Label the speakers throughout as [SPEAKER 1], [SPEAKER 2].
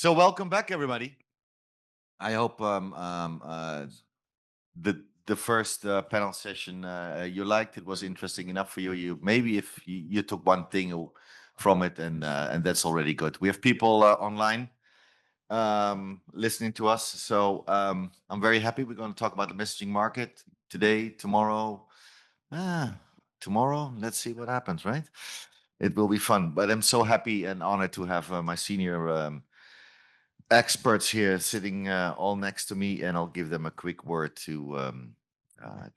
[SPEAKER 1] So welcome back, everybody. I hope the first panel session you liked. It was interesting enough for you. Maybe if you took one thing from it, and that's already good. We have people online listening to us, so I'm very happy. We're going to talk about the messaging market today, tomorrow. Tomorrow, let's see what happens. Right, it will be fun. But I'm so happy and honored to have my senior experts here sitting all next to me, and I'll give them a quick word to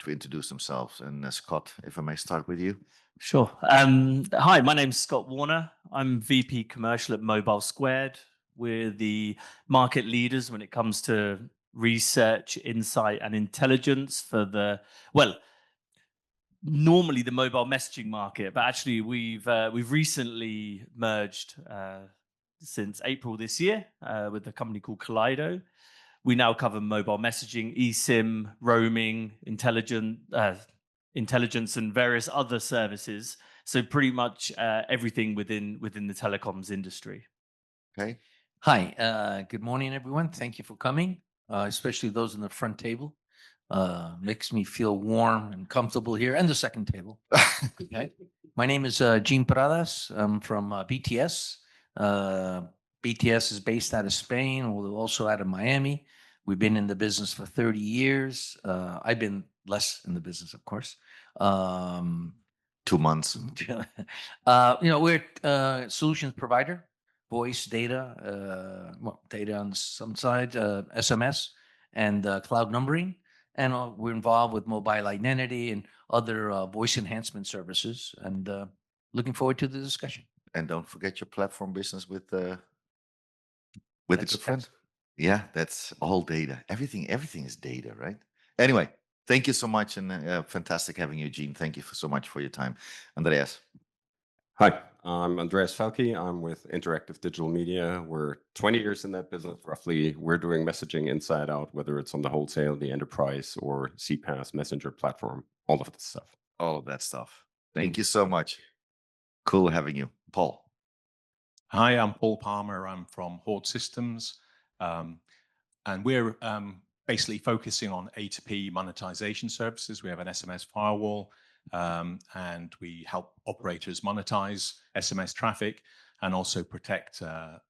[SPEAKER 1] introduce themselves. And Scott, if I may start with you.
[SPEAKER 2] Sure. Hi, my name's Scott Warner. I'm VP Commercial at Mobile Squared. We're the market leaders when it comes to research, insight, and intelligence for normally the mobile messaging market, but actually we've recently merged since April this year with a company called Kaleido. We now cover mobile messaging, eSIM, roaming, intelligence, and various other services. So pretty much everything within the telecoms industry.
[SPEAKER 1] Okay.
[SPEAKER 3] Hi, good morning, everyone. Thank you for coming, especially those in the front table. Makes me feel warm and comfortable here, and the second table. Okay. My name is Gene Pradas. I'm from BTS. BTS is based out of Spain. We're also out of Miami. We've been in the business for 30 years. I've been less in the business, of course.
[SPEAKER 1] 2 months.
[SPEAKER 3] We're a solutions provider, voice, data, data on some side, SMS, and cloud numbering. And we're involved with mobile identity and other voice enhancement services. And looking forward to the discussion.
[SPEAKER 1] And don't forget your platform business with the good friend. Yeah, that's all data. Everything is data, right? Anyway, thank you so much, and fantastic having you, Gene. Thank you so much for your time. Andreas.
[SPEAKER 4] Hi, I'm Andreas Falke. I'm with Interactive Digital Media. We're 20 years in that business, roughly. We're doing messaging inside out, whether it's on the wholesale, the enterprise, or CPaaS messenger platform, all of this stuff.
[SPEAKER 1] All of that stuff. Thank you so much. Cool having you. Paul.
[SPEAKER 5] Hi, I'm Paul Palmer. I'm from Horde Systems. And we're basically focusing on A2P monetization services. We have an SMS firewall, and we help operators monetize SMS traffic and also protect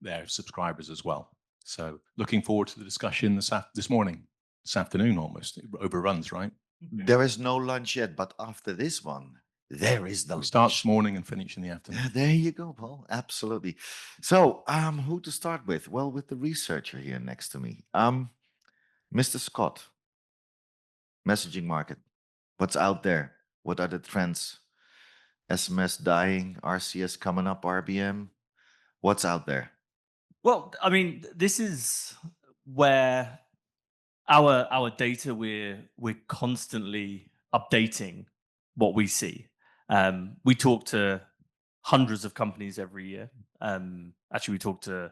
[SPEAKER 5] their subscribers as well. So looking forward to the discussion this afternoon almost. It overruns, right?
[SPEAKER 1] There is no lunch yet, but after this one, there is the lunch.
[SPEAKER 5] Start this morning and finish in the afternoon.
[SPEAKER 1] There you go, Paul. Absolutely. So who to start with? Well, with the researcher here next to me. Mr. Scott, messaging market. What's out there? What are the trends? SMS dying, RCS coming up, RBM. What's out there?
[SPEAKER 2] Well, I mean, this is where our data, we're constantly updating what we see. We talk to hundreds of companies every year. Actually, we talk to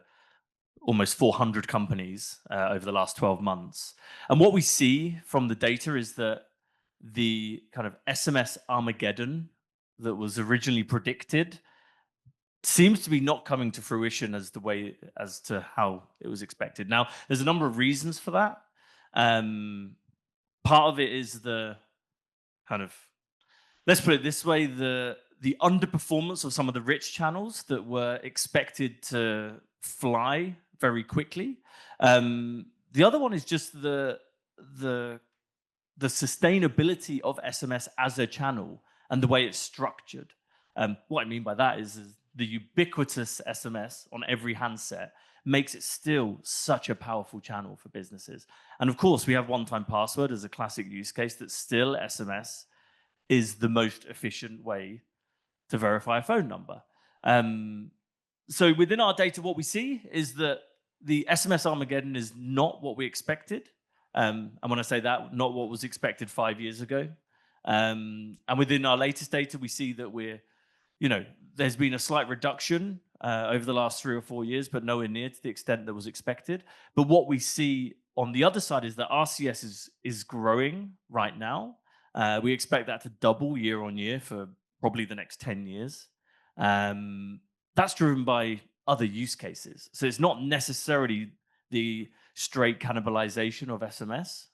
[SPEAKER 2] almost 400 companies over the last 12 months. And what we see from the data is that the kind of SMS Armageddon that was originally predicted seems to be not coming to fruition as to how it was expected. Now, there's a number of reasons for that. Part of it is the kind of, let's put it this way, the underperformance of some of the rich channels that were expected to fly very quickly. The other one is just the sustainability of SMS as a channel and the way it's structured. What I mean by that is the ubiquitous SMS on every handset makes it still such a powerful channel for businesses. And of course, we have one-time password as a classic use case that still SMS is the most efficient way to verify a phone number. So within our data, what we see is that the SMS Armageddon is not what we expected. And when I say that, not what was expected 5 years ago. And within our latest data, we see that there's been a slight reduction over the last 3 or 4 years, but nowhere near to the extent that was expected. But what we see on the other side is that RCS is growing right now. We expect that to double year on year for probably the next 10 years. That's driven by other use cases. So it's not necessarily the straight cannibalization of SMS.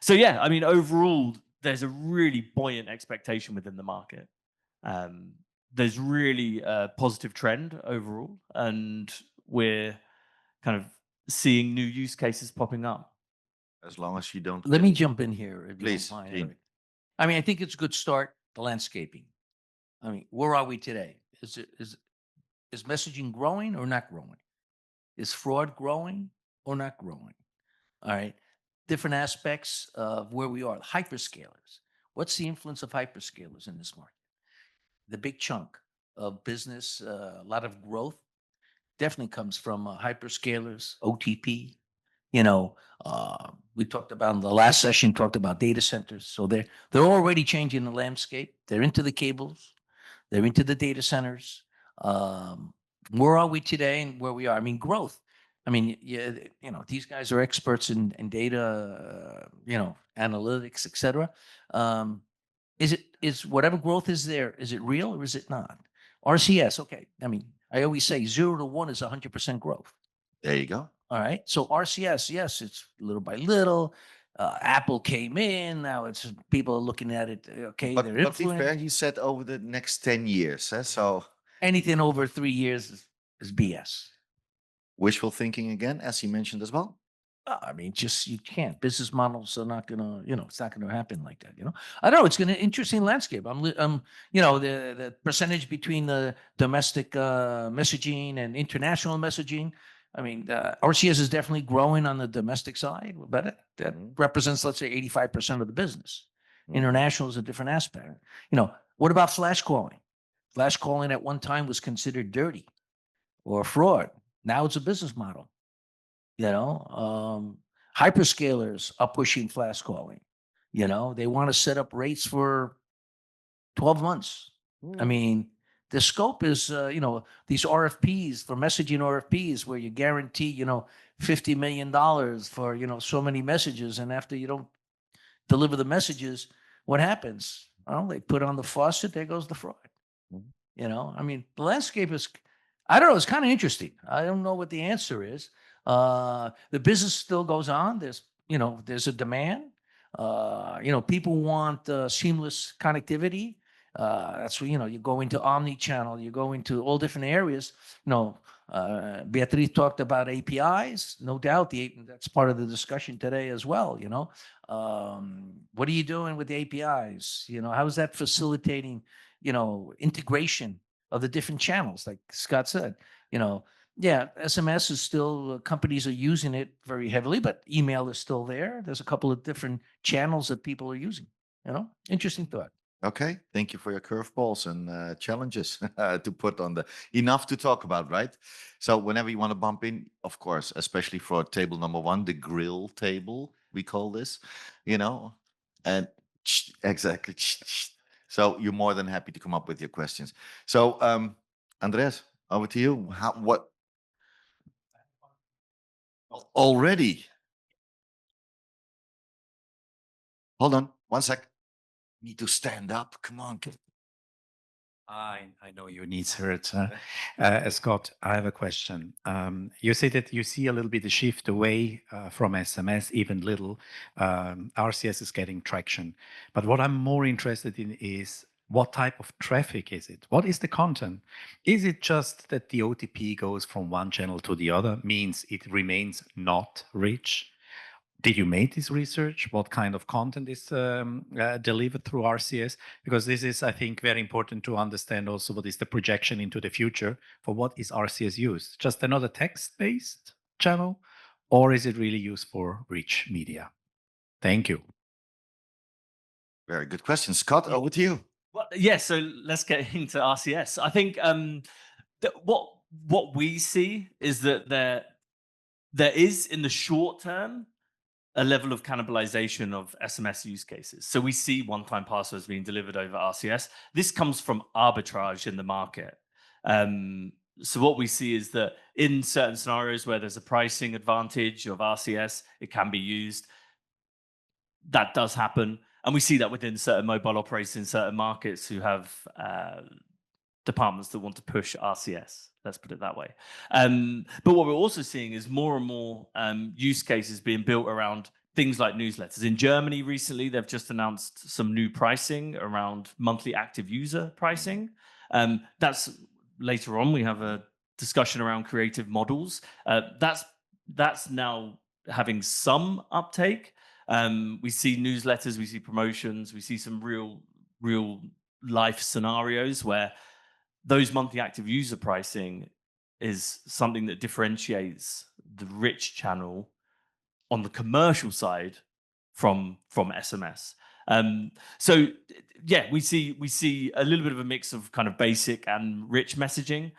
[SPEAKER 2] So yeah, I mean, overall, there's a really buoyant expectation within the market. There's really a positive trend overall, and we're kind of seeing new use cases popping up.
[SPEAKER 1] As long as you don't.
[SPEAKER 3] Let me jump in here, if you
[SPEAKER 1] Please,
[SPEAKER 3] don't mind,
[SPEAKER 1] Gene.
[SPEAKER 3] Eric. I mean, I think it's a good start, the landscaping. I mean, where are we today? Is messaging growing or not growing? Is fraud growing or not growing? All right. Different aspects of where we are. Hyperscalers. What's the influence of hyperscalers in this market? The big chunk of business, a lot of growth definitely comes from hyperscalers, OTP. You know, we talked about in the last session, talked about data centers. So they're already changing the landscape. They're into the cables. They're into the data centers. Where are we today and where we are? I mean, growth. I mean, yeah, you know, these guys are experts in data, you know, analytics, et cetera. Is whatever growth is there, is it real or is it not? RCS, okay. I mean, I always say 0 to 1 is 100% growth.
[SPEAKER 1] There you go.
[SPEAKER 3] All right. So RCS, yes, it's little by little. Apple came in. Now it's people are looking at it. Okay,
[SPEAKER 1] But,
[SPEAKER 3] they're
[SPEAKER 1] but be
[SPEAKER 3] influenced.
[SPEAKER 1] fair, he said over the next 10 years. So
[SPEAKER 3] Anything over 3 years is BS.
[SPEAKER 1] wishful thinking again, as he mentioned as well.
[SPEAKER 3] I mean, just you can't. Business models are not gonna, you know, it's not gonna happen like that. You know, I don't know. It's gonna interesting landscape. You know, the percentage between the domestic messaging and international messaging. I mean, RCS is definitely growing on the domestic side, but that represents, let's say, 85% of the business. International is a different aspect. You know, what about flash calling? Flash calling at one time was considered dirty or fraud. Now it's a business model. You know, hyperscalers are pushing flash calling. You know, they want to set up rates for 12 months. I mean, the scope is, you know, these RFPs for messaging RFPs where you guarantee, you know, $50 million for, you know, so many messages. And after you don't deliver the messages, what happens? Well, they put on the faucet, there goes the fraud. You know, I mean, the landscape is, I don't know, it's kind of interesting. I don't know what the answer is. The business still goes on. There's, you know, there's a demand. You know, people want seamless connectivity. That's where, you know, you go into omni-channel, you go into all different areas. You know, Beatriz talked about APIs. No doubt that's part of the discussion today as well. You know, what are you doing with the APIs? You know, how is that facilitating, you know, integration of the different channels, like Scott said? You know, yeah, SMS is still, companies are using it very heavily, but email is still there. There's a couple of different channels that people are using. You know, interesting thought.
[SPEAKER 1] Okay, thank you for your curveballs and challenges to put on the enough to talk about, right? So whenever you want to bump in, of course, especially for table number 1, the grill table, we call this, you know, and exactly. So you're more than happy to come up with your questions. So Andreas, over to you. What already? Hold on, one sec. Need to stand up. Come on.
[SPEAKER 6] I know your needs hurt. Scott, I have a question. You say that you see a little bit of shift away from SMS, even little. RCS is getting traction. But what I'm more interested in is what type of traffic is it? What is the content? Is it just that the OTP goes from one channel to the other, means it remains not rich? Did you make this research? What kind of content is delivered through RCS? Because this is, I think, very important to understand also what is the projection into the future for what is RCS used? Just another text-based channel, or is it really used for rich media? Thank you.
[SPEAKER 1] Very good question. Scott, over to you.
[SPEAKER 2] Well, yeah, so let's get into RCS. I think what we see is that there is, in the short term, a level of cannibalization of SMS use cases. So we see one-time passwords being delivered over RCS. This comes from arbitrage in the market. So what we see is that in certain scenarios where there's a pricing advantage of RCS, it can be used. That does happen. And we see that within certain mobile operators in certain markets who have departments that want to push RCS. Let's put it that way. But what we're also seeing is more and more use cases being built around things like newsletters. In Germany recently, they've just announced some new pricing around monthly active user pricing. That's later on. We have a discussion around creative models. That's now having some uptake. We see newsletters, we see promotions, we see some real life scenarios where those monthly active user pricing is something that differentiates the rich channel on the commercial side from SMS. So yeah, we see a little bit of a mix of kind of basic and rich messaging.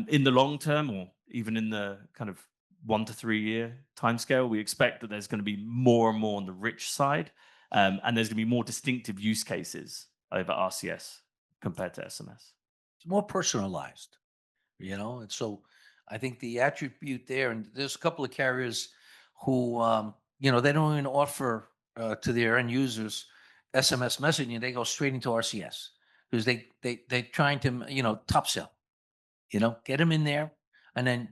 [SPEAKER 2] In the long term, or even in the kind of 1 to 3 year timescale, we expect that there's going to be more and more on the rich side, and there's going to be more distinctive use cases over RCS compared to SMS.
[SPEAKER 3] It's more personalized, and so I think the attribute there, and there's a couple of carriers who, they don't even offer to their end users SMS messaging. They go straight into RCS because they're trying to, top sell, get them in there and then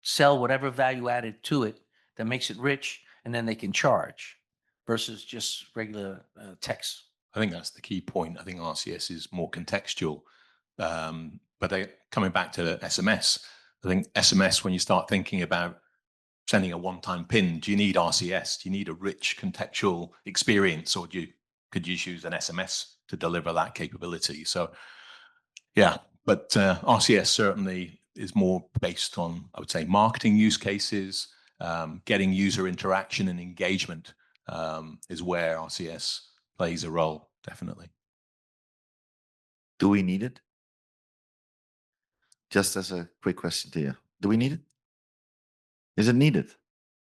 [SPEAKER 3] sell whatever value added to it that makes it rich, and then they can charge versus just regular text.
[SPEAKER 5] I think that's the key point. I think RCS is more contextual. But coming back to SMS, I think SMS, when you start thinking about sending a one-time PIN, do you need RCS? Do you need a rich contextual experience, or could you use an SMS to deliver that capability? So yeah, but RCS certainly is more based on, I would say, marketing use cases, getting user interaction and engagement is where RCS plays a role, definitely.
[SPEAKER 1] Do we need it? Just as a quick question to you, do we need it? Is it needed?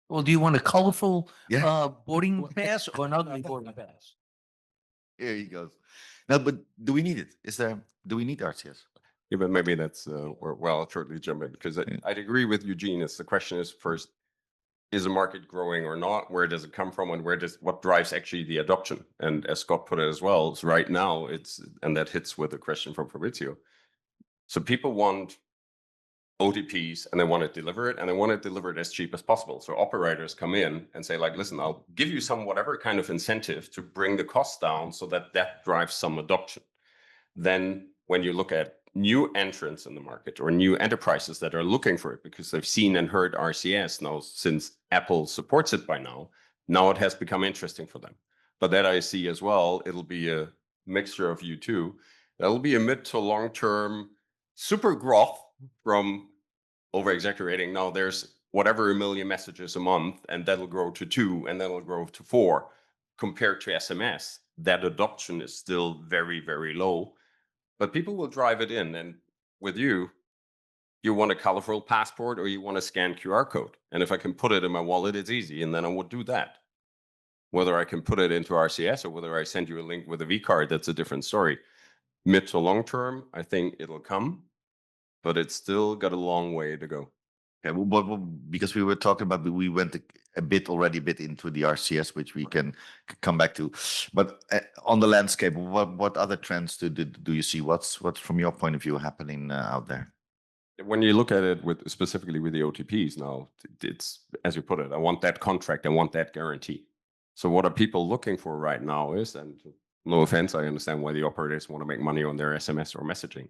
[SPEAKER 3] Well, do you want a colorful
[SPEAKER 1] Yeah.
[SPEAKER 3] boarding pass or an ugly boarding pass?
[SPEAKER 1] Here he goes. No, but do we need it? Do we need RCS?
[SPEAKER 4] Yeah, but maybe that's well, I'll shortly jump in because I'd agree with Eugene. The question is first, is the market growing or not? Where does it come from, and what drives actually the adoption? And as Scott put it as well, it's right now and that hits with a question from Fabrizio. So people want OTPs and they want to deliver it, and they want to deliver it as cheap as possible. So operators come in and say, like, listen, I'll give you some whatever kind of incentive to bring the cost down so that drives some adoption. Then when you look at new entrants in the market or new enterprises that are looking for it because they've seen and heard RCS now since Apple supports it by now it has become interesting for them. But that I see as well, it'll be a mixture of you two. That'll be a mid to long-term super growth from over-exaggerating. Now there's whatever 1 million messages a month, and that'll grow to 2, and that'll grow to 4. Compared to SMS, that adoption is still very, very low. But people will drive it in. And with you want a colorful passport or you want a scanned QR code. And if I can put it in my wallet, it's easy. And then I would do that. Whether I can put it into RCS or whether I send you a link with a V card, that's a different story. Mid to long term, I think it'll come, but it's still got a long way to go.
[SPEAKER 1] Okay, well, because we were talking about, we went a bit into the RCS, which we can come back to. But on the landscape, what other trends do you see? What's from your point of view happening out there?
[SPEAKER 4] When you look at it specifically with the OTPs now, it's, as you put it, I want that contract, I want that guarantee. So what are people looking for right now is, and no offense, I understand why the operators want to make money on their SMS or messaging.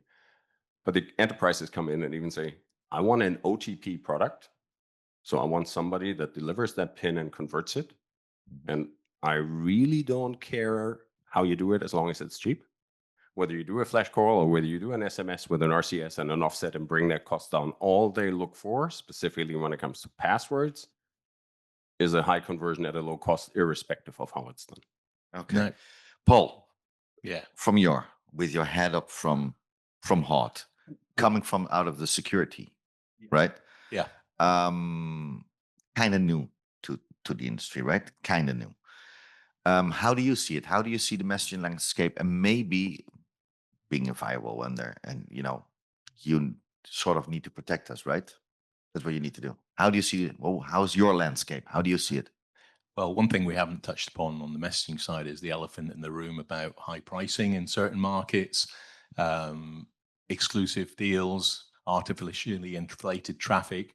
[SPEAKER 4] But the enterprises come in and even say, I want an OTP product. So I want somebody that delivers that PIN and converts it. And I really don't care how you do it as long as it's cheap. Whether you do a flash call or whether you do an SMS with an RCS and an offset and bring that cost down, all they look for, specifically when it comes to passwords, is a high conversion at a low cost, irrespective of how it's done.
[SPEAKER 1] Okay.
[SPEAKER 5] No.
[SPEAKER 1] Paul,
[SPEAKER 5] Yeah.
[SPEAKER 1] with your head up from heart, coming from out of the security, right?
[SPEAKER 5] Yeah.
[SPEAKER 1] Kind of new to the industry, right? Kind of new. How do you see it? How do you see the messaging landscape, and maybe being a firewall vendor, and you sort of need to protect us, right? That's what you need to do. How do you see it? Well, how's your landscape? How do you see it?
[SPEAKER 5] Well, one thing we haven't touched upon on the messaging side is the elephant in the room about high pricing in certain markets. exclusive deals, artificially inflated traffic.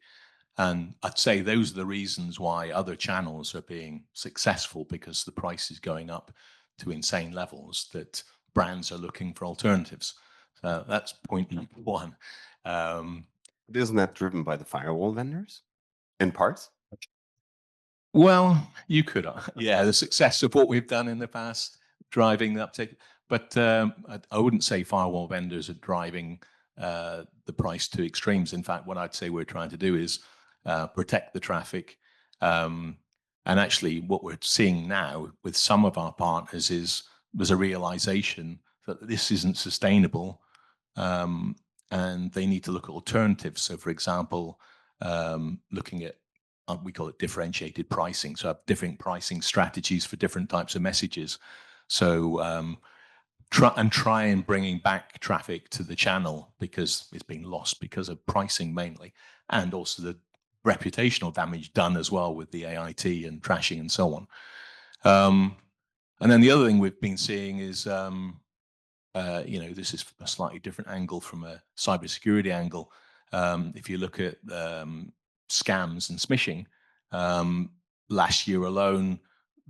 [SPEAKER 5] And I'd say those are the reasons why other channels are being successful, because the price is going up to insane levels that brands are looking for alternatives. So that's point number one.
[SPEAKER 4] But isn't that driven by the firewall vendors in parts?
[SPEAKER 5] Well, you could, yeah, the success of what we've done in the past, driving the uptake. But I wouldn't say firewall vendors are driving the price to extremes. In fact, what I'd say we're trying to do is protect the traffic. And actually, what we're seeing now with some of our partners is there's a realization that this isn't sustainable, and they need to look at alternatives. So, for example, looking at we call it differentiated pricing. So have different pricing strategies for different types of messages. So try and bringing back traffic to the channel, because it's been lost because of pricing mainly, and also the reputational damage done as well with the AIT and trashing and so on. And then the other thing we've been seeing is, this is a slightly different angle from a cybersecurity angle. If you look at scams and smishing, last year alone,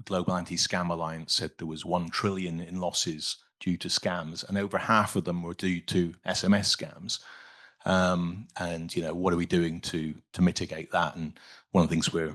[SPEAKER 5] Global Anti-Scam Alliance said there was 1 trillion in losses due to scams, and over half of them were due to SMS scams. And what are we doing to mitigate that? And one of the things we're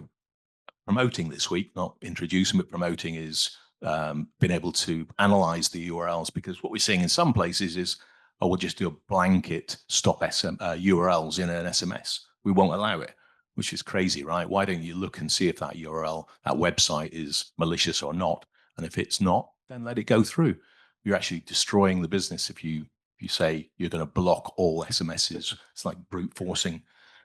[SPEAKER 5] promoting this week, not introducing but promoting, is being able to analyze the URLs, because what we're seeing in some places is, we'll just do a blanket stop URLs in an SMS. We won't allow it, which is crazy, right? Why don't you look and see if that URL, that website is malicious or not? And if it's not, then let it go through. You're actually destroying the business if you say you're going to block all SMSs. It's like brute forcing.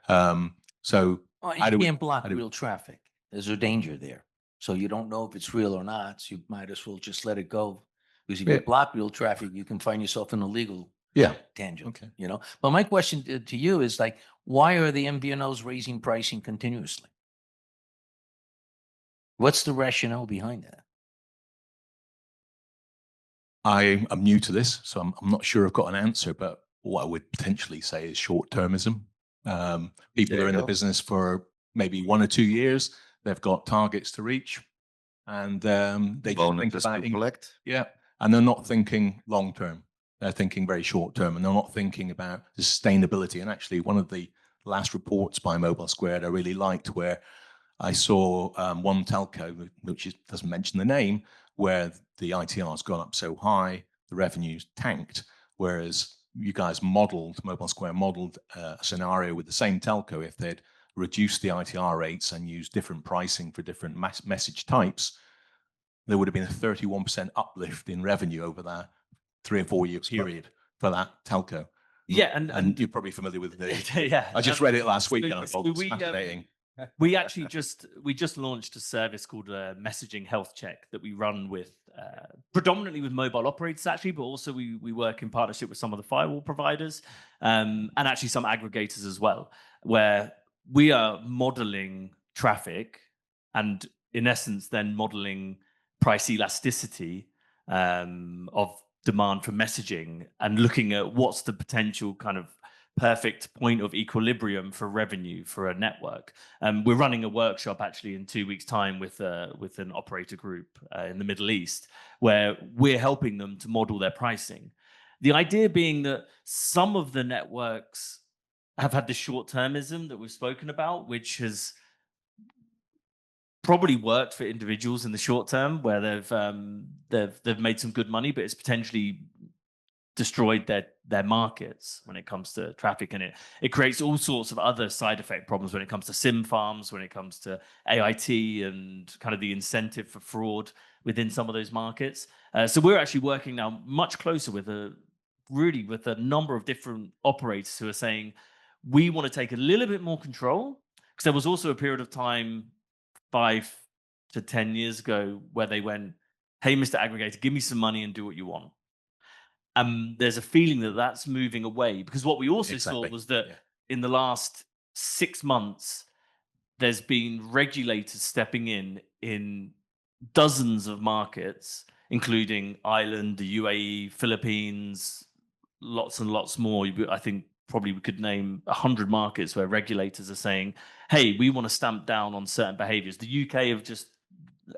[SPEAKER 5] So
[SPEAKER 3] you can't block real traffic. There's a danger there. So you don't know if it's real or not. So you might as well just let it go. Because if you block real traffic, you can find yourself in a legal tangent.
[SPEAKER 5] Okay.
[SPEAKER 3] But my question to you is, like, why are the MVNOs raising pricing continuously? What's the rationale behind that?
[SPEAKER 5] I am new to this, so I'm not sure I've got an answer, but what I would potentially say is short-termism. People are in the business for maybe 1 or 2 years. They've got targets to reach, and they just think about it. Yeah, and they're not thinking long-term. They're thinking very short-term, and they're not thinking about the sustainability. And actually, one of the last reports by Mobile Squared I really liked, where I saw one telco, which doesn't mention the name, where the ITR has gone up so high, the revenues tanked, whereas you guys Mobile Square modeled a scenario with the same telco. If they'd reduced the ITR rates and used different pricing for different message types, there would have been a 31% uplift in revenue over that 3 or 4 year period for that telco.
[SPEAKER 2] Yeah,
[SPEAKER 5] and you're probably familiar with the.
[SPEAKER 2] Yeah,
[SPEAKER 5] I just read it last week, and I thought it was fascinating.
[SPEAKER 2] We actually just launched a service called Messaging Health Check that we run with predominantly with mobile operators, actually, but also we work in partnership with some of the firewall providers and actually some aggregators as well, where we are modeling traffic and in essence then modeling price elasticity of demand for messaging, and looking at what's the potential kind of perfect point of equilibrium for revenue for a network. We're running a workshop actually in 2 weeks' time with an operator group in the Middle East, where we're helping them to model their pricing. The idea being that some of the networks have had the short-termism that we've spoken about, which has probably worked for individuals in the short term, where they've made some good money, but it's potentially destroyed their markets when it comes to traffic, and it creates all sorts of other side effect problems when it comes to SIM farms, when it comes to AIT and kind of the incentive for fraud within some of those markets. So we're actually working now much closer with a number of different operators who are saying, we want to take a little bit more control, because there was also a period of time 5 to 10 years ago where they went, hey, Mr. Aggregator, give me some money and do what you want. There's a feeling that that's moving away, because what we also saw was that in the last 6 months, there's been regulators stepping in dozens of markets, including Ireland, the UAE, Philippines, lots and lots more. I think probably we could name 100 markets where regulators are saying, hey, we want to stamp down on certain behaviors. The UK have just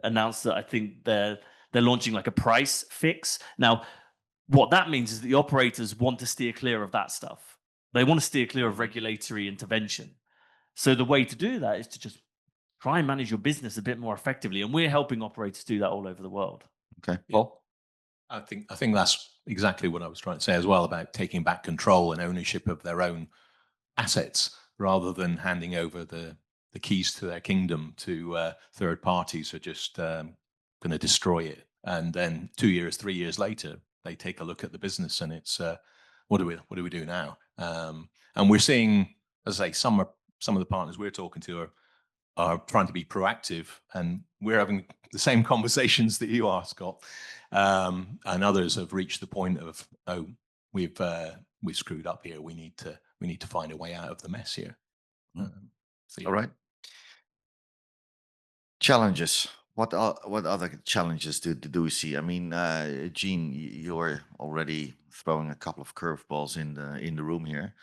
[SPEAKER 2] announced that I think they're launching like a price fix. Now, what that means is that the operators want to steer clear of that stuff. They want to steer clear of regulatory intervention. So the way to do that is to just try and manage your business a bit more effectively. And we're helping operators do that all over the world.
[SPEAKER 1] Okay.
[SPEAKER 2] Well,
[SPEAKER 5] I think that's exactly what I was trying to say as well, about taking back control and ownership of their own assets rather than handing over the keys to their kingdom to third parties who are just going to destroy it. And then 2 years, 3 years later, they take a look at the business and it's what do we do now? And we're seeing, as I say, some of the partners we're talking to are trying to be proactive, and we're having the same conversations that you are, Scott. And others have reached the point of, oh, we've screwed up here. We need to find a way out of the mess here. So, yeah.
[SPEAKER 1] All right. Challenges. What other challenges do we see? I mean, Gene, you're already throwing a couple of curveballs in the room here.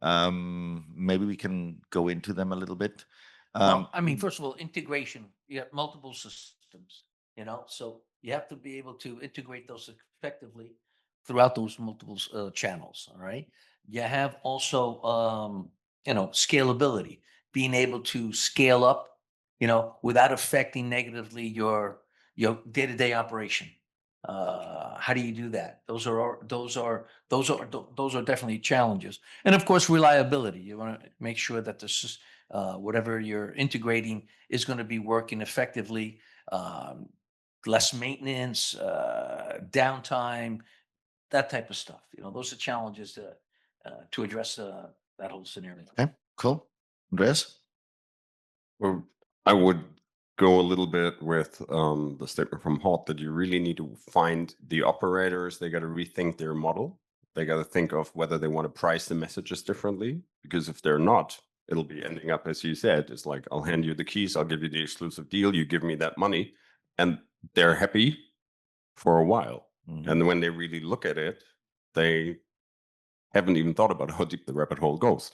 [SPEAKER 1] Maybe we can go into them a little bit.
[SPEAKER 3] Well, I mean, first of all, integration. You have multiple systems, so you have to be able to integrate those effectively throughout those multiple channels. All right. You have also, scalability, being able to scale up, without affecting negatively your day-to-day operation. How do you do that? Those are definitely challenges. And of course, reliability. You want to make sure that this is whatever you're integrating is going to be working effectively. Less maintenance, downtime, that type of stuff. Those are challenges to address that whole scenario.
[SPEAKER 1] Okay, cool. Andreas?
[SPEAKER 4] Well, I would go a little bit with the statement from Hot that you really need to find the operators. They got to rethink their model. They got to think of whether they want to price the messages differently, because if they're not, it'll be ending up, as you said, it's like, I'll hand you the keys, I'll give you the exclusive deal, you give me that money, and they're happy for a while. And when they really look at it, they haven't even thought about how deep the rabbit hole goes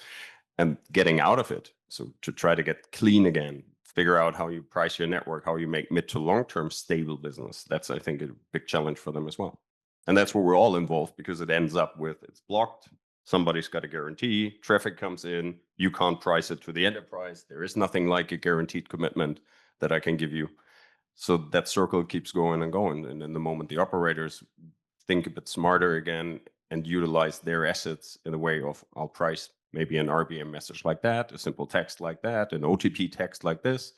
[SPEAKER 4] and getting out of it. So to try to get clean again, figure out how you price your network, how you make mid to long-term stable business. That's, I think, a big challenge for them as well. And that's where we're all involved, because it ends up with, it's blocked, somebody's got a guarantee, traffic comes in, you can't price it to the enterprise. There is nothing like a guaranteed commitment that I can give you. So that circle keeps going and going. And then the moment the operators think a bit smarter again and utilize their assets in a way of, I'll price maybe an RBM message like that, a simple text like that, an OTP text like this,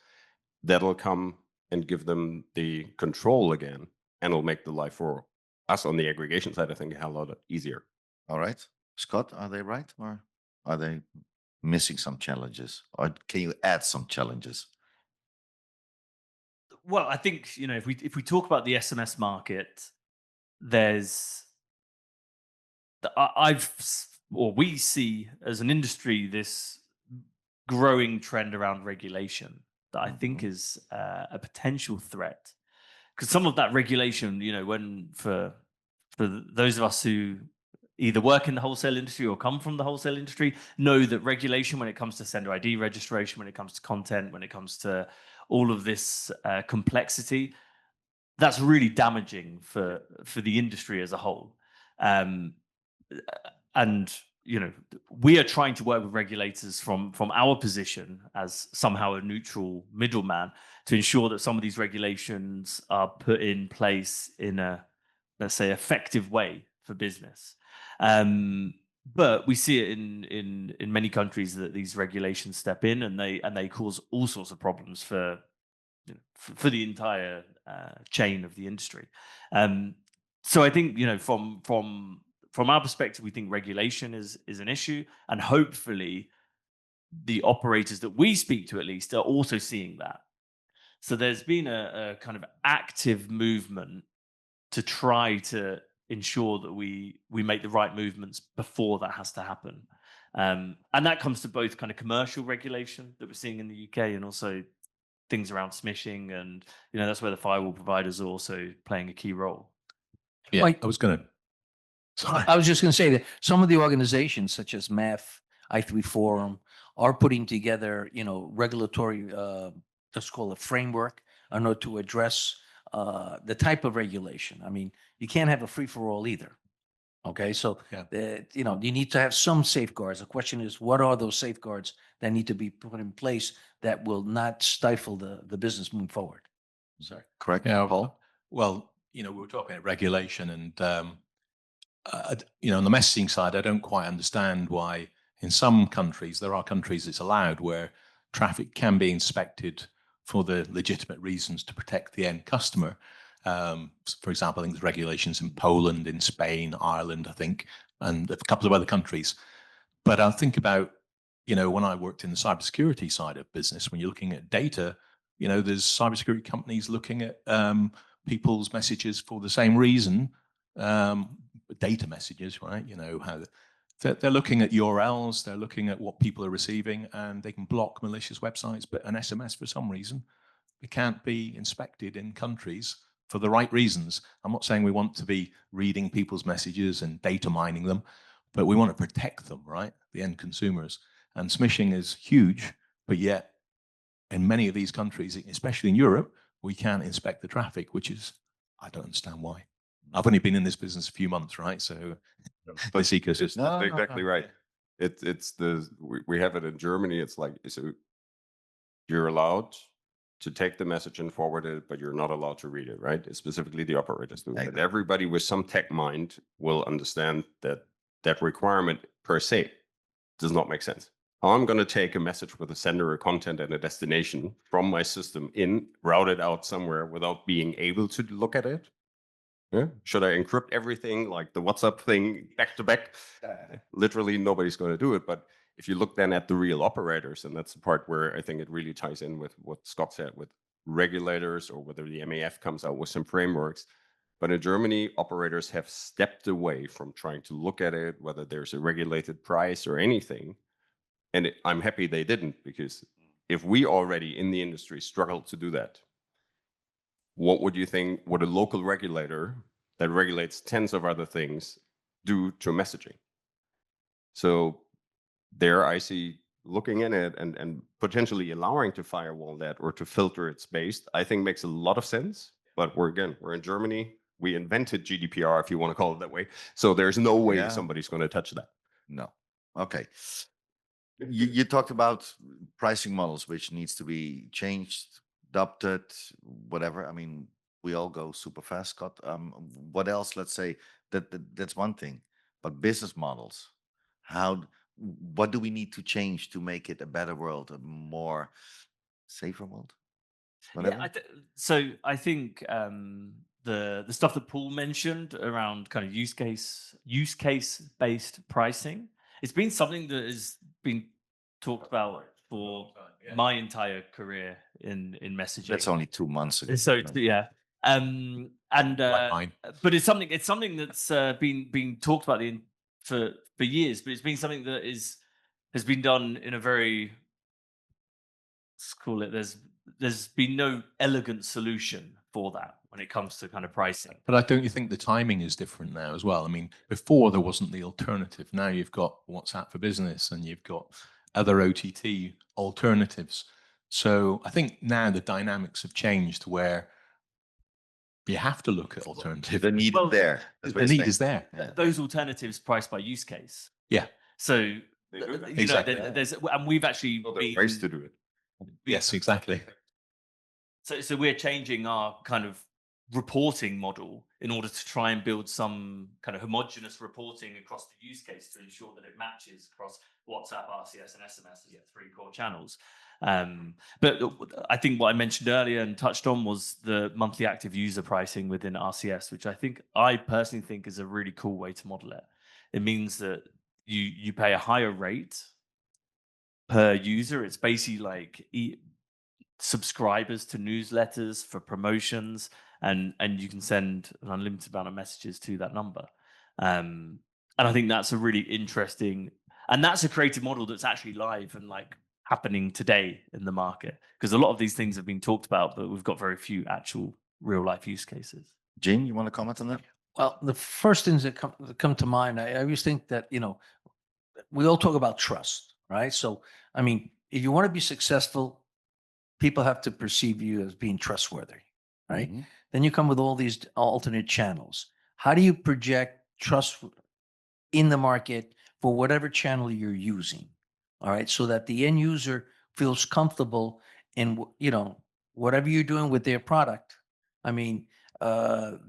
[SPEAKER 4] that'll come and give them the control again, and it'll make the life for us on the aggregation side, I think, a hell of a lot easier.
[SPEAKER 1] All right. Scott, are they right, or are they missing some challenges? Or can you add some challenges?
[SPEAKER 2] Well, I think, if we talk about the SMS market, there's we see as an industry this growing trend around regulation that I think is a potential threat, because some of that regulation, when for those of us who either work in the wholesale industry or come from the wholesale industry, know that regulation, when it comes to sender ID registration, when it comes to content, when it comes to all of this complexity, that's really damaging for the industry as a whole. And we are trying to work with regulators from our position as somehow a neutral middleman to ensure that some of these regulations are put in place in a, let's say, effective way for business. But we see it in many countries that these regulations step in and they cause all sorts of problems for the entire chain of the industry. So I think, from our perspective, we think regulation is an issue, and hopefully the operators that we speak to, at least, are also seeing that. So there's been a kind of active movement to try to ensure that we make the right movements before that has to happen. And that comes to both kind of commercial regulation that we're seeing in the UK, and also things around smishing, and that's where the firewall providers are also playing a key role.
[SPEAKER 5] Yeah, I was going to
[SPEAKER 3] I was just going to say that some of the organizations such as MEF, I3 Forum are putting together, regulatory, let's call it framework in order to address the type of regulation. I mean, you can't have a free for all either. Okay, so
[SPEAKER 5] Yeah.
[SPEAKER 3] you need to have some safeguards. The question is, what are those safeguards that need to be put in place that will not stifle the business moving forward? Sorry.
[SPEAKER 1] Correct,
[SPEAKER 5] Yeah,
[SPEAKER 1] Paul?
[SPEAKER 5] well, we were talking about regulation and, on the messaging side, I don't quite understand why in some countries, there are countries it's allowed where traffic can be inspected for the legitimate reasons to protect the end customer. For example, I think there's regulations in Poland, in Spain, Ireland, I think, and a couple of other countries. But I'll think about, when I worked in the cybersecurity side of business, when you're looking at data, there's cybersecurity companies looking at people's messages for the same reason, data messages, right? How they're looking at URLs, they're looking at what people are receiving, and they can block malicious websites. But an SMS, for some reason, it can't be inspected in countries for the right reasons. I'm not saying we want to be reading people's messages and data mining them, but we want to protect them, right? The end consumers. And smishing is huge, but yet in many of these countries, especially in Europe, we can't inspect the traffic, which is, I don't understand why. I've only been in this business a few months, right? So,
[SPEAKER 4] But
[SPEAKER 5] this ecosystem.
[SPEAKER 1] No,
[SPEAKER 4] exactly right. We have it in Germany. It's like, so you're allowed to take the message and forward it, but you're not allowed to read it, right? It's specifically the operators do. And everybody with some tech mind will understand that that requirement per se does not make sense. How I'm going to take a message with a sender, a content, and a destination from my system route it out somewhere without being able to look at it? Yeah. Should I encrypt everything like the WhatsApp thing back to back? Literally, nobody's going to do it. But if you look then at the real operators, and that's the part where I think it really ties in with what Scott said with regulators, or whether the MAF comes out with some frameworks. But in Germany, operators have stepped away from trying to look at it, whether there's a regulated price or anything. And I'm happy they didn't, because if we already in the industry struggle to do that, what would you think would a local regulator that regulates tens of other things do to messaging? So there I see looking in it and potentially allowing to firewall that or to filter its based, I think makes a lot of sense. But we're in Germany. We invented GDPR, if you want to call it that way. So there's no way somebody's going to touch that.
[SPEAKER 1] No. Okay. You talked about pricing models, which needs to be changed, adopted, whatever. I mean, we all go super fast, Scott. What else? Let's say that's one thing, but business models. What do we need to change to make it a better world, a more safer world? Whatever.
[SPEAKER 2] Yeah, so I think the stuff that Paul mentioned around kind of use case based pricing, it's been something that has been talked about for my entire career in messaging.
[SPEAKER 1] That's only 2 months ago.
[SPEAKER 2] So yeah, but it's something that's been talked about for years, but it's been something that has been done in a very, let's call it, there's been no elegant solution for that when it comes to kind of pricing.
[SPEAKER 5] But don't you think the timing is different now as well? I mean, before there wasn't the alternative. Now you've got WhatsApp for Business and you've got other OTT alternatives. So I think now the dynamics have changed where you have to look at alternatives.
[SPEAKER 1] The need is there.
[SPEAKER 5] The need is there.
[SPEAKER 2] Yeah. Those alternatives priced by use case.
[SPEAKER 5] Yeah.
[SPEAKER 2] So
[SPEAKER 5] Exactly.
[SPEAKER 2] There's, and we've actually been
[SPEAKER 4] ways to do it.
[SPEAKER 5] Yes, exactly.
[SPEAKER 2] So we're changing our kind of reporting model in order to try and build some kind of homogeneous reporting across the use case to ensure that it matches across WhatsApp, RCS, and SMS as the 3 core channels. But I think what I mentioned earlier and touched on was the monthly active user pricing within RCS, which I personally think is a really cool way to model it. It means that you pay a higher rate per user. It's basically like subscribers to newsletters for promotions, and you can send an unlimited amount of messages to that number. And I think that's a really interesting, and that's a creative model that's actually live and like happening today in the market, because a lot of these things have been talked about, but we've got very few actual real life use cases.
[SPEAKER 1] Jean, you want to comment on that?
[SPEAKER 3] Well, the first things that come to mind, I always think that, we all talk about trust, right? So, I mean, if you want to be successful, people have to perceive you as being trustworthy, right?
[SPEAKER 1] Mhm.
[SPEAKER 3] Then you come with all these alternate channels. How do you project trust in the market for whatever channel you're using? All right, so that the end user feels comfortable in whatever you're doing with their product. I mean,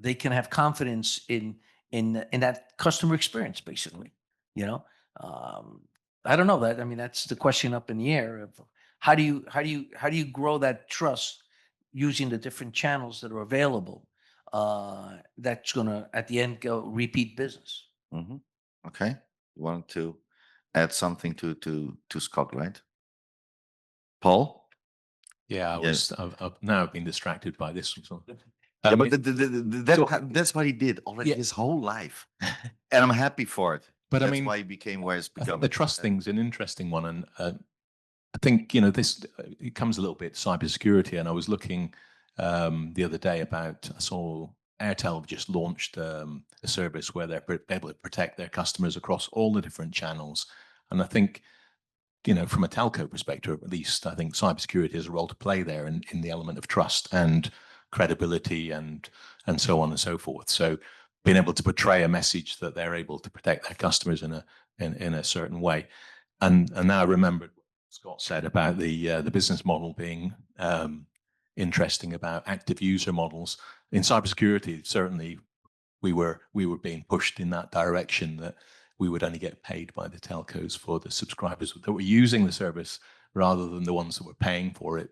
[SPEAKER 3] they can have confidence in that customer experience, basically. You know, um, I don't know that. I mean, that's the question up in the air of how do you grow that trust using the different channels that are available. That's gonna at the end go repeat business.
[SPEAKER 1] Mhm. Okay. You want to add something to Scott, right? Paul?
[SPEAKER 5] Yeah,
[SPEAKER 1] Yeah.
[SPEAKER 5] I've now been distracted by this. So,
[SPEAKER 1] Yeah, but
[SPEAKER 5] it-
[SPEAKER 1] that's what he did already
[SPEAKER 5] Yeah.
[SPEAKER 1] his whole life. And I'm happy for it.
[SPEAKER 5] But I
[SPEAKER 1] That's
[SPEAKER 5] mean,
[SPEAKER 1] why he became where he's
[SPEAKER 5] I think
[SPEAKER 1] become.
[SPEAKER 5] the trust thing's an interesting one, and I think this it comes a little bit cybersecurity. And I was looking the other day I saw Airtel have just launched a service where they're able to protect their customers across all the different channels. And I think from a telco perspective, at least, I think cybersecurity has a role to play there in the element of trust and credibility and so on and so forth. So being able to portray a message that they're able to protect their customers in a certain way. And now I remembered what Scott said about the business model being interesting about active user models. In cybersecurity, certainly we were being pushed in that direction, that we would only get paid by the telcos for the subscribers that were using the service rather than the ones that were paying for it.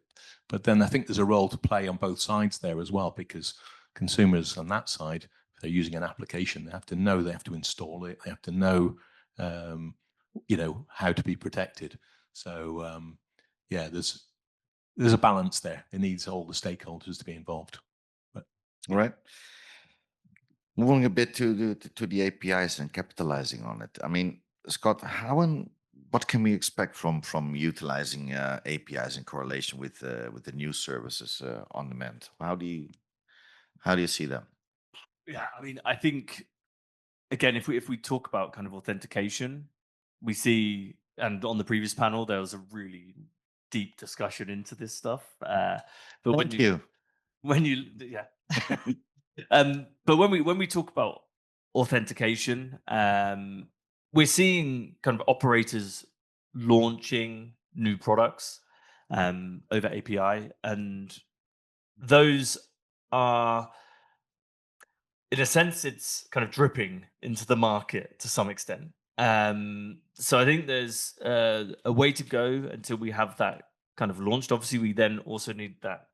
[SPEAKER 5] But then I think there's a role to play on both sides there as well, because consumers on that side, if they're using an application, they have to install it, they have to know how to be protected. So yeah, there's a balance there. It needs all the stakeholders to be involved. But
[SPEAKER 1] All right. Moving a bit to the APIs and capitalizing on it. I mean, Scott, how and what can we expect from utilizing APIs in correlation with the new services on demand? How do you see them?
[SPEAKER 2] Yeah, I mean, I think again, if we talk about kind of authentication, we see, and on the previous panel there was a really deep discussion into this stuff. But
[SPEAKER 1] Thank you.
[SPEAKER 2] yeah, but when we talk about authentication, we're seeing kind of operators launching new products over API, and those are, in a sense, it's kind of dripping into the market to some extent. So I think there's a way to go until we have that kind of launched. Obviously, we then also need that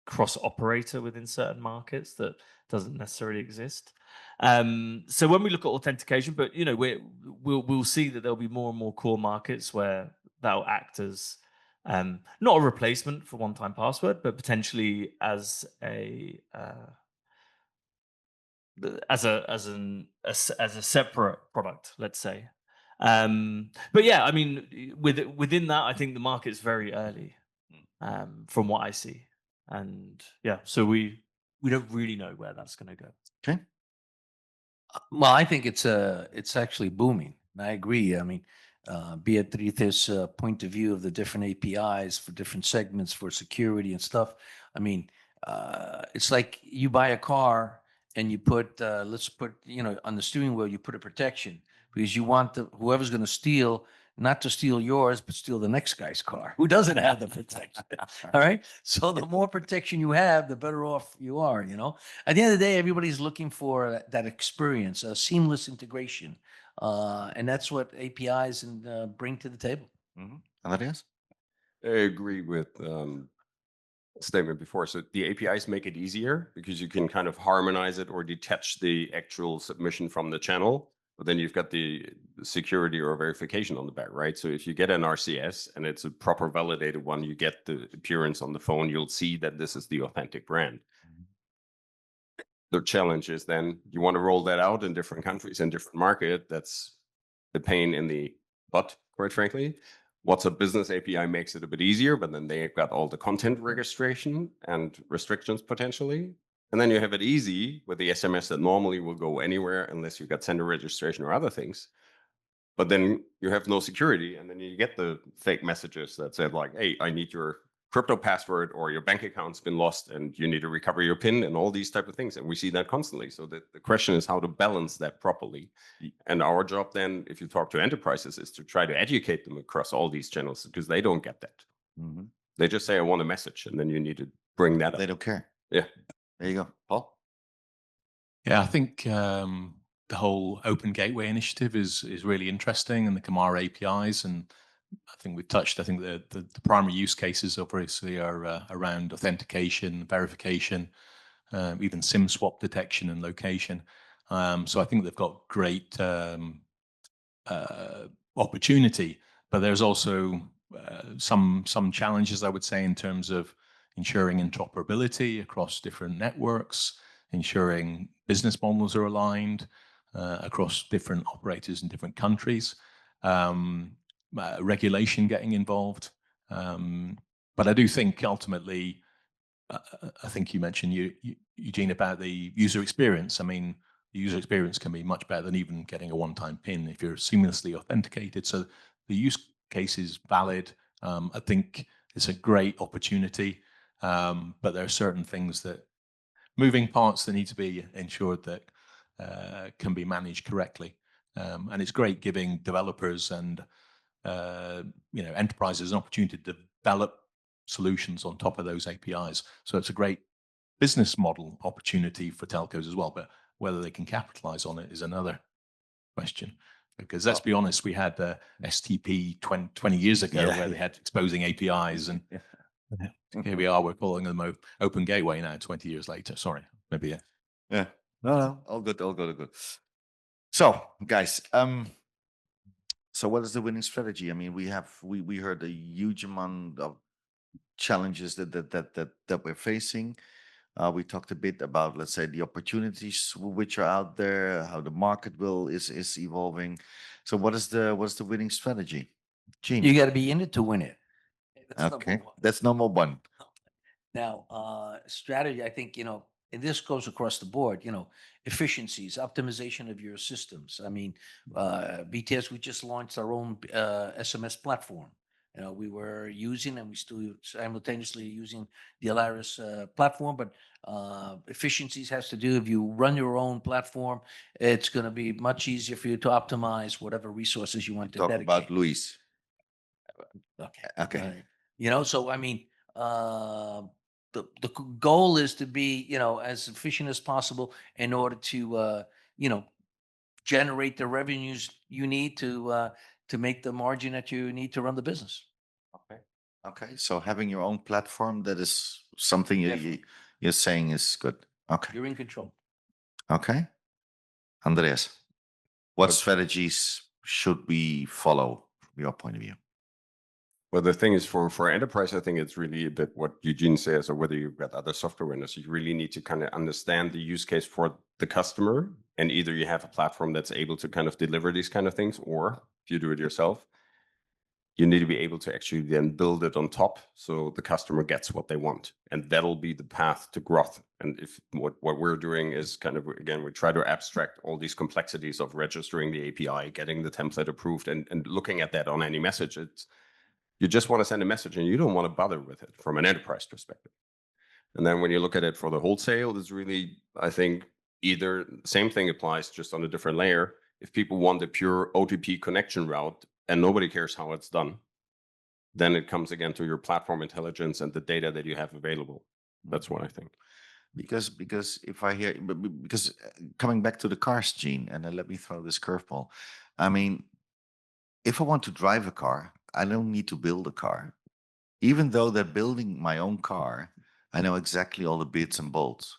[SPEAKER 2] cross operator within certain markets that doesn't necessarily exist. So when we look at authentication, but we'll see that there'll be more and more core markets where that'll act as not a replacement for one-time password, but potentially as a separate product, let's say. But yeah, I mean, within that, I think the market's very early, from what I see, and yeah, so we don't really know where that's going to go.
[SPEAKER 1] Okay.
[SPEAKER 3] Well, I think it's actually booming. And I agree. I mean, Beatrice's point of view of the different APIs for different segments for security and stuff. I mean, it's like you buy a car and you put, let's put, on the steering wheel, you put a protection because you want whoever's going to steal, not to steal yours, but steal the next guy's car who doesn't have the protection. All right. So the more protection you have, the better off you are, At the end of the day, everybody's looking for that experience, a seamless integration. And that's what APIs bring to the table.
[SPEAKER 1] Mm-hmm. Andreas?
[SPEAKER 4] I agree with statement before. So the APIs make it easier because you can kind of harmonize it or detach the actual submission from the channel. But then you've got the security or verification on the back, right? So if you get an RCS and it's a proper validated one, you get the appearance on the phone, you'll see that this is the authentic brand. The challenge is then you want to roll that out in different countries and different market. That's the pain in the butt, quite frankly. WhatsApp Business API makes it a bit easier, but then they've got all the content registration and restrictions potentially. And then you have it easy with the SMS that normally will go anywhere unless you got sender registration or other things. But then you have no security, and then you get the fake messages that said like, hey, I need your crypto password, or your bank account's been lost and you need to recover your PIN, and all these type of things. And we see that constantly. So the question is how to balance that properly. And our job then, if you talk to enterprises, is to try to educate them across all these channels, because they don't get that. They just say, I want a message, and then you need to bring that up.
[SPEAKER 1] They don't care.
[SPEAKER 4] Yeah.
[SPEAKER 1] There you go. Paul?
[SPEAKER 5] Yeah, I think the whole Open Gateway initiative is really interesting, and the Kamara APIs. And I think we've touched, I think the primary use cases obviously are around authentication, verification, even SIM swap detection and location. So I think they've got great opportunity, but there's also some challenges, I would say, in terms of ensuring interoperability across different networks, ensuring business models are aligned across different operators in different countries, regulation getting involved. But I do think ultimately, I think you mentioned, Eugene, about the user experience. I mean, the user experience can be much better than even getting a one-time PIN if you're seamlessly authenticated. So the use case is valid. I think it's a great opportunity, but there are certain things that, moving parts that need to be ensured that can be managed correctly. And it's great giving developers and enterprises an opportunity to develop solutions on top of those APIs. So it's a great business model opportunity for telcos as well, but whether they can capitalize on it is another question. Because let's be honest, we had STP 20 years ago where they had exposing APIs, and here we are, we're calling them Open Gateway now 20 years later. Sorry, maybe.
[SPEAKER 1] Yeah. No, all good, all good, all good. So, guys, so what is the winning strategy? I mean, we heard a huge amount of challenges that we're facing. We talked a bit about, let's say, the opportunities which are out there, how the market is evolving. So what is the winning strategy? Gene?
[SPEAKER 3] You got to be in it to win it. That's number
[SPEAKER 1] Okay,
[SPEAKER 3] one.
[SPEAKER 1] that's number one.
[SPEAKER 3] Now, strategy, I think, and this goes across the board, efficiencies, optimization of your systems. I mean, BTS, we just launched our own SMS platform. We were using, and we still simultaneously using the Utilising platform, but efficiencies has to do, if you run your own platform, it's going to be much easier for you to optimize whatever resources you want to
[SPEAKER 1] Talk
[SPEAKER 3] dedicate.
[SPEAKER 1] about Luis.
[SPEAKER 3] Okay. So I mean, the goal is to be, as efficient as possible in order to, generate the revenues you need to make the margin that you need to run the business.
[SPEAKER 1] Okay. So having your own platform, that is something you're saying is good. Okay.
[SPEAKER 3] You're in control.
[SPEAKER 1] Okay. Andreas, what strategies should we follow from your point of view?
[SPEAKER 4] Well, the thing is, for enterprise, I think it's really a bit what Eugene says, or whether you've got other software vendors, you really need to kind of understand the use case for the customer. And either you have a platform that's able to kind of deliver these kind of things, or if you do it yourself, you need to be able to actually then build it on top so the customer gets what they want. And that'll be the path to growth. And if what we're doing is kind of, again, we try to abstract all these complexities of registering the API, getting the template approved, and looking at that on any message. You just want to send a message and you don't want to bother with it from an enterprise perspective. And then when you look at it for the wholesale, it's really, I think, either same thing applies just on a different layer. If people want a pure OTP connection route and nobody cares how it's done, then it comes again to your platform intelligence and the data that you have available. That's what I think.
[SPEAKER 1] Because if I hear, because coming back to the cars, Gene, and then let me throw this curveball. I mean, if I want to drive a car, I don't need to build a car. Even though they're building my own car, I know exactly all the bits and bolts.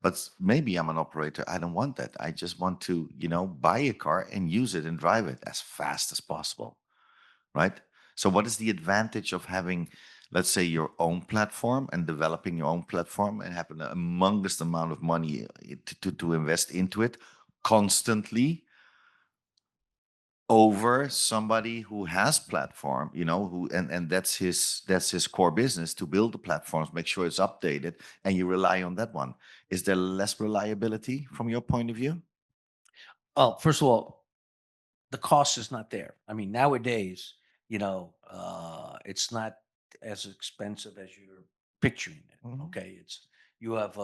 [SPEAKER 1] But maybe I'm an operator. I don't want that. I just want to, buy a car and use it and drive it as fast as possible. Right? So what is the advantage of having, let's say, your own platform and developing your own platform and having a humongous amount of money to invest into it constantly, over somebody who has platform, and that's his core business, to build the platforms, make sure it's updated, and you rely on that one. Is there less reliability from your point of view?
[SPEAKER 3] Well, first of all, the cost is not there. I mean, nowadays, it's not as expensive as you're picturing it.
[SPEAKER 1] Mhm.
[SPEAKER 3] Okay, you have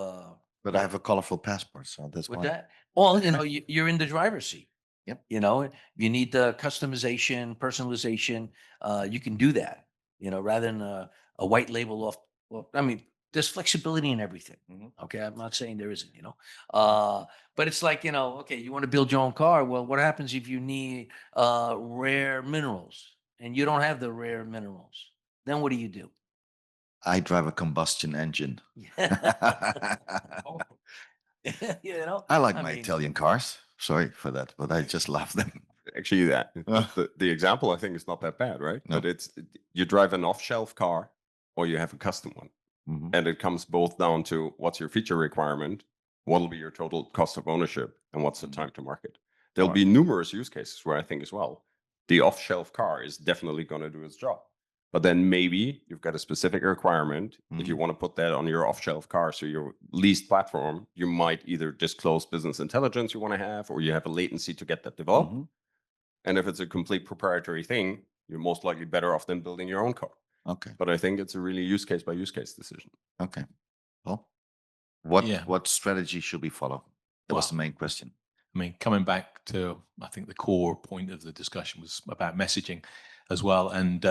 [SPEAKER 1] But I have a colorful passport, so that's
[SPEAKER 3] with
[SPEAKER 1] why.
[SPEAKER 3] that. Well, you're in the driver's seat.
[SPEAKER 1] Yep.
[SPEAKER 3] You need the customization, personalization. You can do that. Rather than a white label off. Well, I mean, there's flexibility in everything.
[SPEAKER 1] Mhm.
[SPEAKER 3] Okay, I'm not saying there isn't. But it's like okay, you want to build your own car. Well, what happens if you need rare minerals and you don't have the rare minerals? Then what do you do?
[SPEAKER 1] I drive a combustion engine. I like my
[SPEAKER 3] mean,
[SPEAKER 1] Italian cars. Sorry for that, but I just love them.
[SPEAKER 4] Actually, the example I think is not that bad, right?
[SPEAKER 1] No.
[SPEAKER 4] But you drive an off-shelf car or you have a custom one.
[SPEAKER 1] Mhm.
[SPEAKER 4] And it comes both down to what's your feature requirement, what'll be your total cost of ownership, and what's the time to market. There'll be numerous use cases where I think as well, the off-shelf car is definitely going to do its job. But then maybe you've got a specific requirement. If you want to put that on your off-shelf car, so your leased platform, you might either disclose business intelligence you want to have, or you have a latency to get that developed.
[SPEAKER 1] Mhm.
[SPEAKER 4] And if it's a complete proprietary thing, you're most likely better off than building your own car.
[SPEAKER 1] Okay.
[SPEAKER 4] But I think it's a really use case by use case decision.
[SPEAKER 1] Okay. Well, what
[SPEAKER 5] Yeah.
[SPEAKER 1] what strategy should we follow? That was the main question.
[SPEAKER 5] I mean, coming back to, I think the core point of the discussion was about messaging as well. And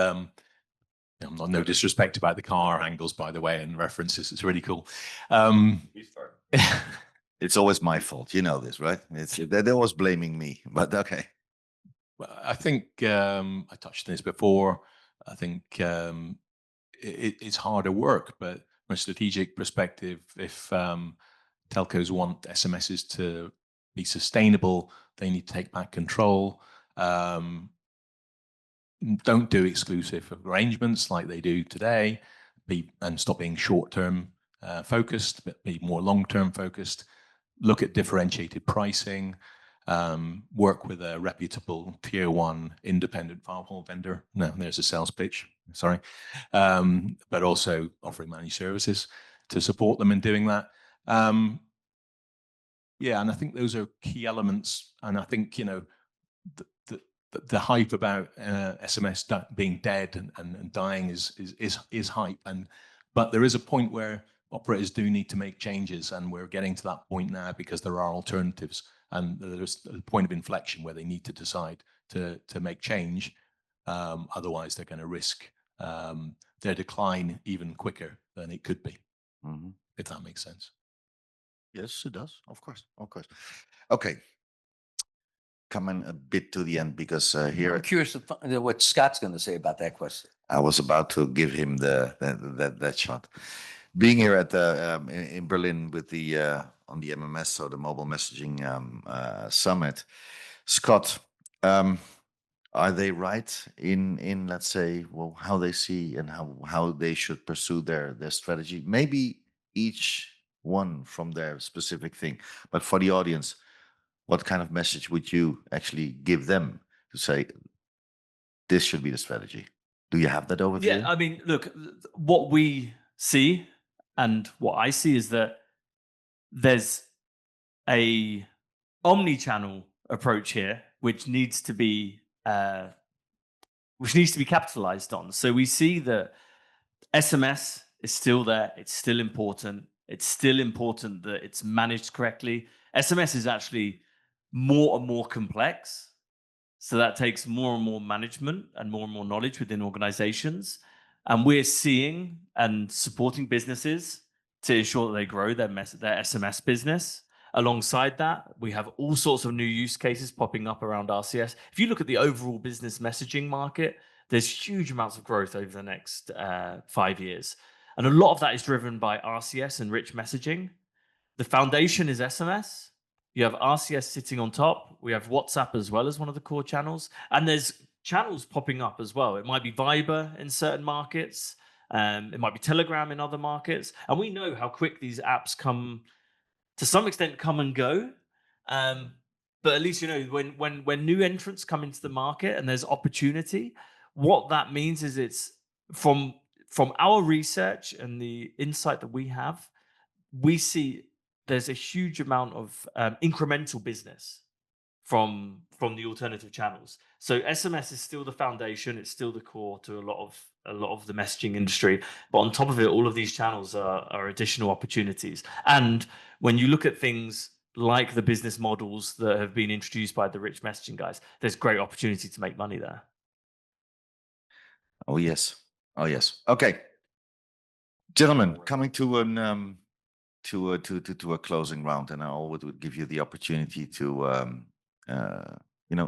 [SPEAKER 5] no disrespect about the car angles, by the way, and references. It's really cool.
[SPEAKER 1] It's always my fault. You know this, right? They're always blaming me, but okay.
[SPEAKER 5] Well, I think I touched on this before. I think it's harder work, but from a strategic perspective, if telcos want SMSs to be sustainable, they need to take back control. Don't do exclusive arrangements like they do today, and stop being short-term focused, but be more long-term focused. Look at differentiated pricing. Work with a reputable tier 1 independent firewall vendor. No, there's a sales pitch. Sorry, but also offering managed services to support them in doing that. Yeah, and I think those are key elements. And I think the hype about SMS being dead and dying is hype, but there is a point where operators do need to make changes, and we're getting to that point now because there are alternatives, and there's a point of inflection where they need to decide to make change. Otherwise, they're going to risk their decline even quicker than it could be, if that makes sense.
[SPEAKER 1] Yes, it does. Of course. Okay. Coming a bit to the end, because here
[SPEAKER 3] I'm curious what Scott's going to say about that question.
[SPEAKER 1] I was about to give him that shot. Being here at the in Berlin with the on the MMS, so the mobile messaging summit, Scott, are they right in let's say, well, how they see and how they should pursue their strategy? Maybe each one from their specific thing, but for the audience, what kind of message would you actually give them to say this should be the strategy? Do you have that overview?
[SPEAKER 2] Yeah, I mean, look, what we see and what I see is that there's a omni-channel approach here, which needs to be capitalized on. So we see that SMS is still there. It's still important. It's still important that it's managed correctly. SMS is actually more and more complex. So that takes more and more management and more knowledge within organizations. And we're seeing and supporting businesses to ensure that they grow their SMS business. Alongside that, we have all sorts of new use cases popping up around RCS. If you look at the overall business messaging market, there's huge amounts of growth over the next 5 years. And a lot of that is driven by RCS and rich messaging. The foundation is SMS. You have RCS sitting on top. We have WhatsApp as well as one of the core channels. And there's channels popping up as well. It might be Viber in certain markets. It might be Telegram in other markets. And we know how quick these apps come, to some extent, come and go. But But at least, you know, when new entrants come into the market and there's opportunity, what that means is it's from our research and the insight that we have, we see there's a huge amount of incremental business from the alternative channels. So SMS is still the foundation, it's still the core to a lot of the messaging industry, but on top of it, all of these channels are additional opportunities. And when you look at things like the business models that have been introduced by the rich messaging guys, there's great opportunity to make money there.
[SPEAKER 1] Oh yes, oh yes. Okay, gentlemen, coming to an to a closing round, and I always would give you the opportunity to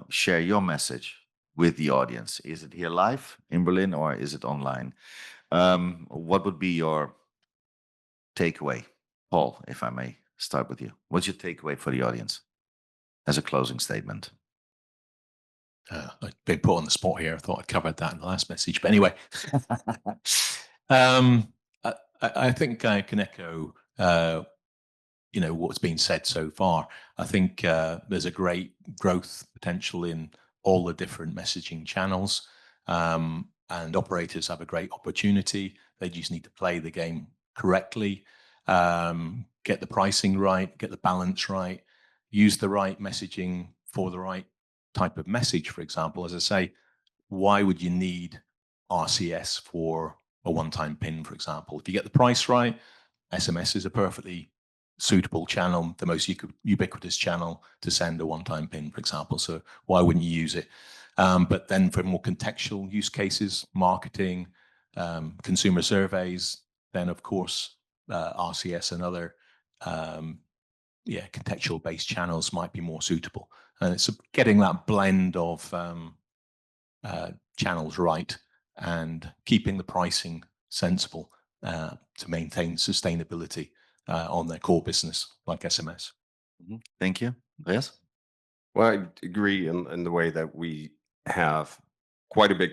[SPEAKER 1] share your message with the audience. Is it here live in Berlin or is it online? What would be your takeaway, Paul? If I may start with you, what's your takeaway for the audience as a closing statement?
[SPEAKER 5] I've been put on the spot here. I thought I covered that in the last message, but anyway, I think I can echo what's been said so far. I think there's a great growth potential in all the different messaging channels, and operators have a great opportunity. They just need to play the game correctly, get the pricing right, get the balance right, use the right messaging for the right type of message. For example, as I say, why would you need RCS for a one-time pin, for example? If you get the price right, SMS is a perfectly suitable channel, the most ubiquitous channel to send a one-time pin, for example. So why wouldn't you use it? But then for more contextual use cases, marketing, consumer surveys, then of course RCS and other contextual-based channels might be more suitable. And it's getting that blend of channels right and keeping the pricing sensible to maintain sustainability on their core business like SMS.
[SPEAKER 1] Thank you. Yes.
[SPEAKER 4] Well, I agree in the way that we have quite a big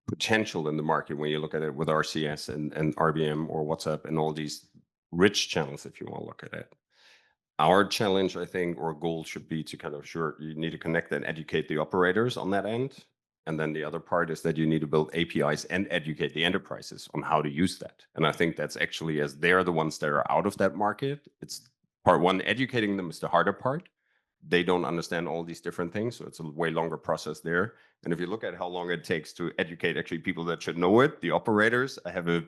[SPEAKER 4] potential in the market when you look at it with RCS and RBM or WhatsApp and all these rich channels, if you want to look at it. Our challenge, I think, or goal should be to kind of you need to connect and educate the operators on that end. And then the other part is that you need to build APIs and educate the enterprises on how to use that. And I think that's actually, as they're the ones that are out of that market, it's part one, educating them is the harder part. They don't understand all these different things. So it's a way longer process there. And if you look at how long it takes to educate actually people that should know it, the operators, I have a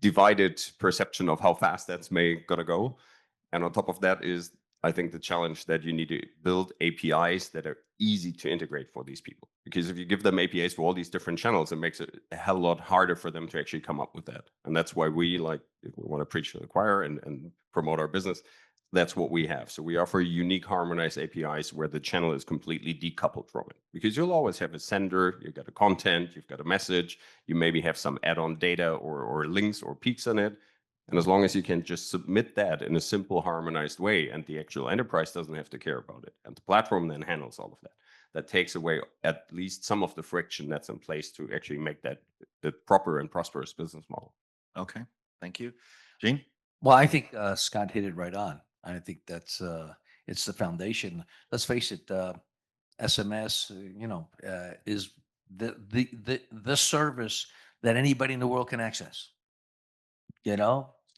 [SPEAKER 4] divided perception of how fast that's gonna go. And on top of that is, I think, the challenge that you need to build APIs that are easy to integrate for these people. Because if you give them APIs for all these different channels, it makes it a hell of a lot harder for them to actually come up with that. And that's why we if we want to preach to the choir and promote our business, that's what we have. So we offer unique harmonized APIs where the channel is completely decoupled from it. Because you'll always have a sender, you've got a content, you've got a message, you maybe have some add-on data or links or peaks on it. And as long as you can just submit that in a simple, harmonized way, and the actual enterprise doesn't have to care about it, and the platform then handles all of that, that takes away at least some of the friction that's in place to actually make that the proper and prosperous business model.
[SPEAKER 1] Okay, thank you. Gene?
[SPEAKER 3] Well, I think Scott hit it right on. I think that's it's the foundation. Let's face it, SMS, is the service that anybody in the world can access.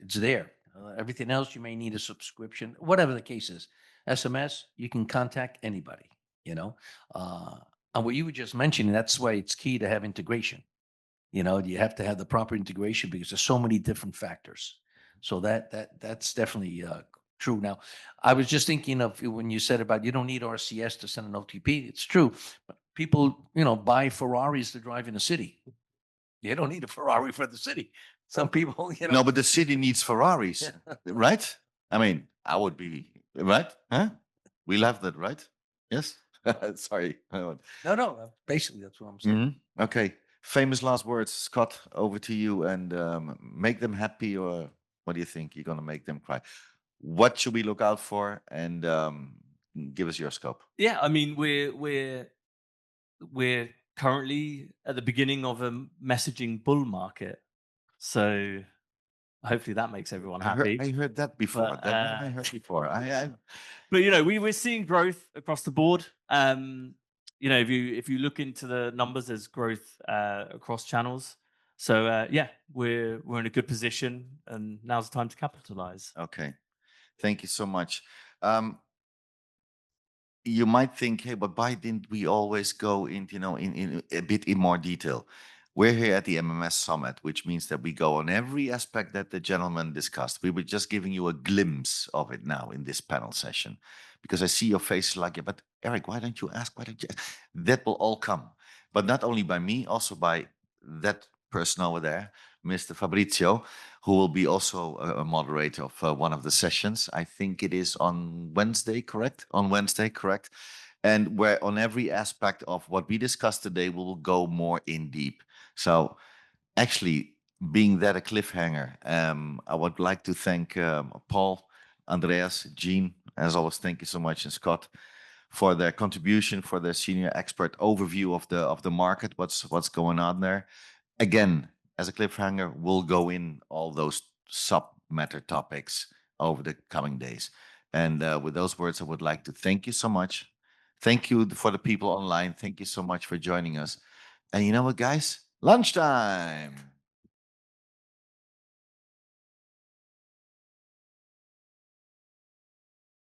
[SPEAKER 3] It's there. Everything else, you may need a subscription, whatever the case is. SMS, you can contact anybody, and what you were just mentioning, that's why it's key to have integration. You have to have the proper integration because there's so many different factors. So that's definitely true. Now, I was just thinking of when you said about you don't need RCS to send an OTP. It's true. But people, buy Ferraris to drive in the city. You don't need a Ferrari for the city. Some people,
[SPEAKER 1] No, but the city needs Ferraris, right? I mean, I would be right, huh? We love that, right? Yes. Sorry.
[SPEAKER 3] No. Basically, that's what I'm saying.
[SPEAKER 1] Okay. Famous last words, Scott. Over to you, and make them happy, or what do you think? You're gonna make them cry. What should we look out for? And give us your scope.
[SPEAKER 2] Yeah, I mean, we're currently at the beginning of a messaging bull market. So Hopefully that makes everyone
[SPEAKER 1] I
[SPEAKER 2] happy.
[SPEAKER 1] heard that before.
[SPEAKER 2] But,
[SPEAKER 1] That one I heard before.
[SPEAKER 2] But we're seeing growth across the board. If you look into the numbers, there's growth across channels. So we're in a good position, and now's the time to capitalize.
[SPEAKER 1] Okay, thank you so much. You might think, hey, but why didn't we always go into, in a bit in more detail? We're here at the MMS Summit, which means that we go on every aspect that the gentleman discussed. We were just giving you a glimpse of it now in this panel session, because I see your faces like, yeah, but Eric, why don't you ask? Why don't you? That will all come, but not only by me, also by that person over there, Mr. Fabrizio, who will be also a moderator of one of the sessions. I think it is on Wednesday, correct? On Wednesday, correct? And where on every aspect of what we discussed today, we will go more in deep. So actually, being that a cliffhanger, I would like to thank Paul, Andreas, Jean, as always, thank you so much, and Scott, for their contribution, for their senior expert overview of the market, what's going on there. Again, as a cliffhanger, we'll go in all those sub-matter topics over the coming days. And with those words, I would like to thank you so much. Thank you for the people online. Thank you so much for joining us. And you know what, guys? Lunchtime.